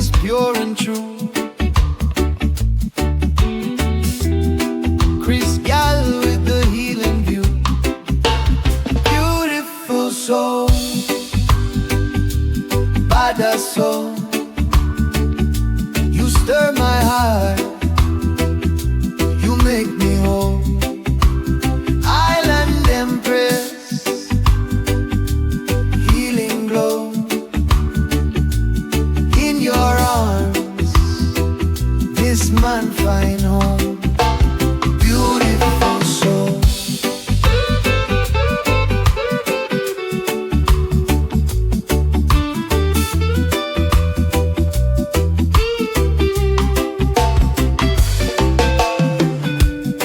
is pure and true. Chris gal with the healing view. Beautiful soul, Badda Soul. You stir my heart, you make me whole. Island Empress, healing glow. In your arms, this man find home. Beautiful soul.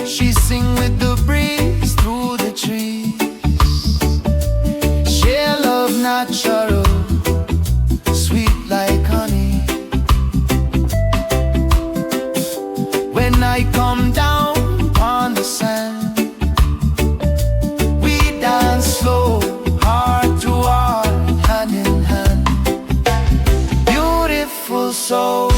She sing with the breeze through the trees. Share love natural, sweet like honey. When I come down on the sand, we dance slow, heart to heart, hand in hand. Beautiful soul.